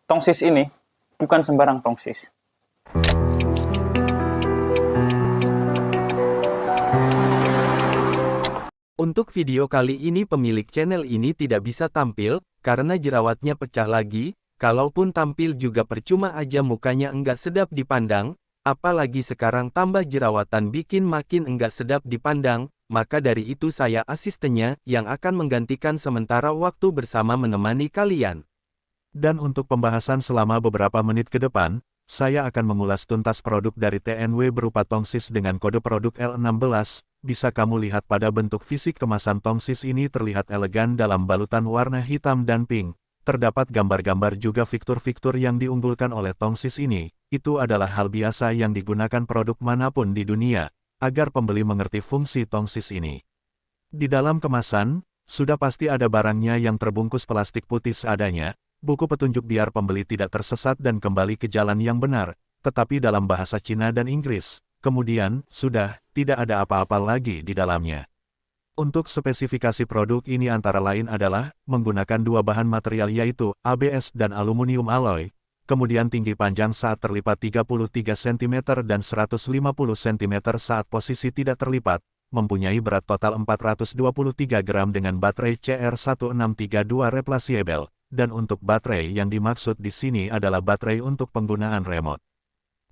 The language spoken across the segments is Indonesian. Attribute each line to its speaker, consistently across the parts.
Speaker 1: Tongsis ini bukan sembarang tongsis.
Speaker 2: Untuk video kali ini pemilik channel ini tidak bisa tampil, karena jerawatnya pecah lagi, kalaupun tampil juga percuma aja mukanya enggak sedap dipandang, apalagi sekarang tambah jerawatan bikin makin enggak sedap dipandang, maka dari itu saya asistennya, yang akan menggantikan sementara waktu bersama menemani kalian.
Speaker 3: Dan untuk pembahasan selama beberapa menit ke depan, saya akan mengulas tuntas produk dari TNW berupa tongsis dengan kode produk L16, bisa kamu lihat pada bentuk fisik kemasan tongsis ini terlihat elegan dalam balutan warna hitam dan pink. Terdapat gambar-gambar juga fitur-fitur yang diunggulkan oleh tongsis ini, itu adalah hal biasa yang digunakan produk manapun di dunia, agar pembeli mengerti fungsi tongsis ini. Di dalam kemasan, sudah pasti ada barangnya yang terbungkus plastik putih seadanya, buku petunjuk biar pembeli tidak tersesat dan kembali ke jalan yang benar, tetapi dalam bahasa Cina dan Inggris. Kemudian, sudah, tidak ada apa-apa lagi di dalamnya. Untuk spesifikasi produk ini antara lain adalah, menggunakan dua bahan material yaitu, ABS dan aluminium alloy, kemudian tinggi panjang saat terlipat 33 cm dan 150 cm saat posisi tidak terlipat, mempunyai berat total 423 gram dengan baterai CR1632 replaceable. Dan untuk baterai yang dimaksud di sini adalah baterai untuk penggunaan remote.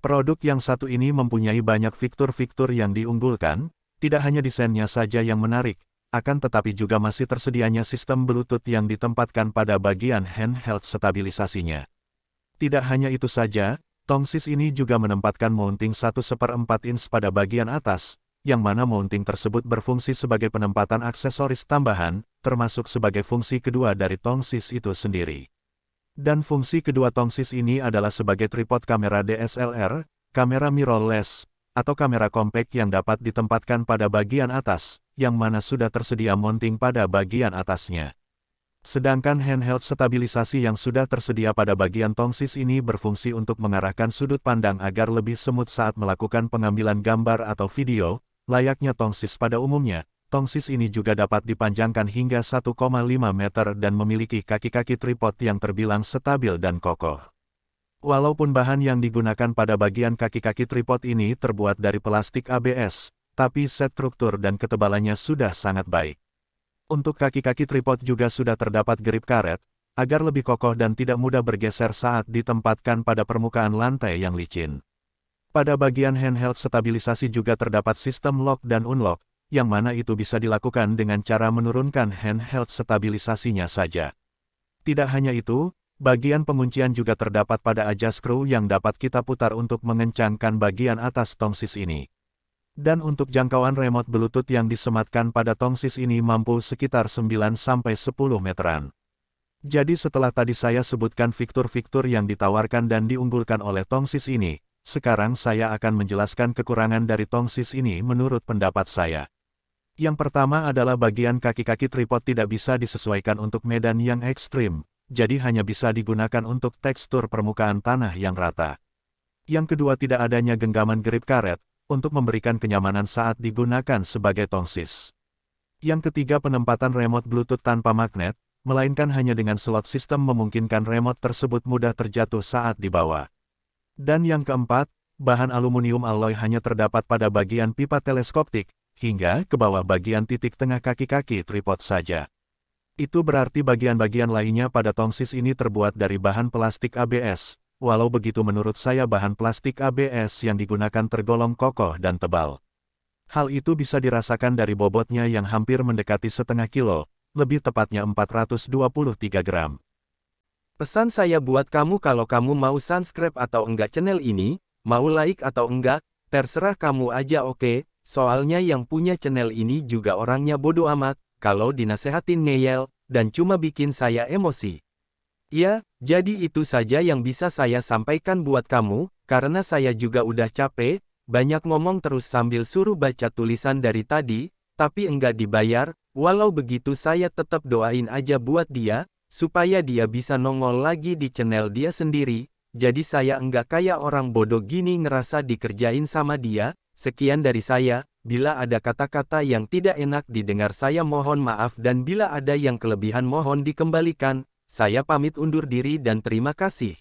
Speaker 3: Produk yang satu ini mempunyai banyak fitur-fitur yang diunggulkan, tidak hanya desainnya saja yang menarik, akan tetapi juga masih tersedianya sistem Bluetooth yang ditempatkan pada bagian handheld stabilisasinya. Tidak hanya itu saja, tongsis ini juga menempatkan mounting 1/4 inch pada bagian atas, yang mana mounting tersebut berfungsi sebagai penempatan aksesoris tambahan, termasuk sebagai fungsi kedua dari tongsis itu sendiri. Dan fungsi kedua tongsis ini adalah sebagai tripod kamera DSLR, kamera mirrorless, atau kamera compact yang dapat ditempatkan pada bagian atas, yang mana sudah tersedia mounting pada bagian atasnya. Sedangkan handheld stabilisasi yang sudah tersedia pada bagian tongsis ini berfungsi untuk mengarahkan sudut pandang agar lebih smooth saat melakukan pengambilan gambar atau video. Layaknya tongsis pada umumnya, tongsis ini juga dapat dipanjangkan hingga 1,5 meter dan memiliki kaki-kaki tripod yang terbilang stabil dan kokoh. Walaupun bahan yang digunakan pada bagian kaki-kaki tripod ini terbuat dari plastik ABS, tapi struktur dan ketebalannya sudah sangat baik. Untuk kaki-kaki tripod juga sudah terdapat grip karet, agar lebih kokoh dan tidak mudah bergeser saat ditempatkan pada permukaan lantai yang licin. Pada bagian handheld stabilisasi juga terdapat sistem lock dan unlock, yang mana itu bisa dilakukan dengan cara menurunkan handheld stabilisasinya saja. Tidak hanya itu, bagian penguncian juga terdapat pada adjust screw yang dapat kita putar untuk mengencangkan bagian atas tongsis ini. Dan untuk jangkauan remote Bluetooth yang disematkan pada tongsis ini mampu sekitar 9-10 meteran. Jadi setelah tadi saya sebutkan fitur-fitur yang ditawarkan dan diunggulkan oleh tongsis ini, sekarang saya akan menjelaskan kekurangan dari tongsis ini menurut pendapat saya. Yang pertama adalah bagian kaki-kaki tripod tidak bisa disesuaikan untuk medan yang ekstrim, jadi hanya bisa digunakan untuk tekstur permukaan tanah yang rata. Yang kedua tidak adanya genggaman grip karet, untuk memberikan kenyamanan saat digunakan sebagai tongsis. Yang ketiga penempatan remote Bluetooth tanpa magnet, melainkan hanya dengan slot sistem memungkinkan remote tersebut mudah terjatuh saat dibawa. Dan yang keempat, bahan aluminium alloy hanya terdapat pada bagian pipa teleskoptik, hingga ke bawah bagian titik tengah kaki-kaki tripod saja. Itu berarti bagian-bagian lainnya pada tongsis ini terbuat dari bahan plastik ABS, walau begitu menurut saya bahan plastik ABS yang digunakan tergolong kokoh dan tebal. Hal itu bisa dirasakan dari bobotnya yang hampir mendekati setengah kilo, lebih tepatnya 423 gram.
Speaker 2: Pesan saya buat kamu kalau kamu mau subscribe atau enggak channel ini, mau like atau enggak, terserah kamu aja oke, soalnya yang punya channel ini juga orangnya bodo amat, kalau dinasehatin ngeyel, dan cuma bikin saya emosi. Ya, jadi itu saja yang bisa saya sampaikan buat kamu, karena saya juga udah capek, banyak ngomong terus sambil suruh baca tulisan dari tadi, tapi enggak dibayar, walau begitu saya tetap doain aja buat dia, supaya dia bisa nongol lagi di channel dia sendiri, jadi saya enggak kayak orang bodoh gini ngerasa dikerjain sama dia. Sekian dari saya, bila ada kata-kata yang tidak enak didengar saya mohon maaf dan bila ada yang kelebihan mohon dikembalikan. Saya pamit undur diri dan terima kasih.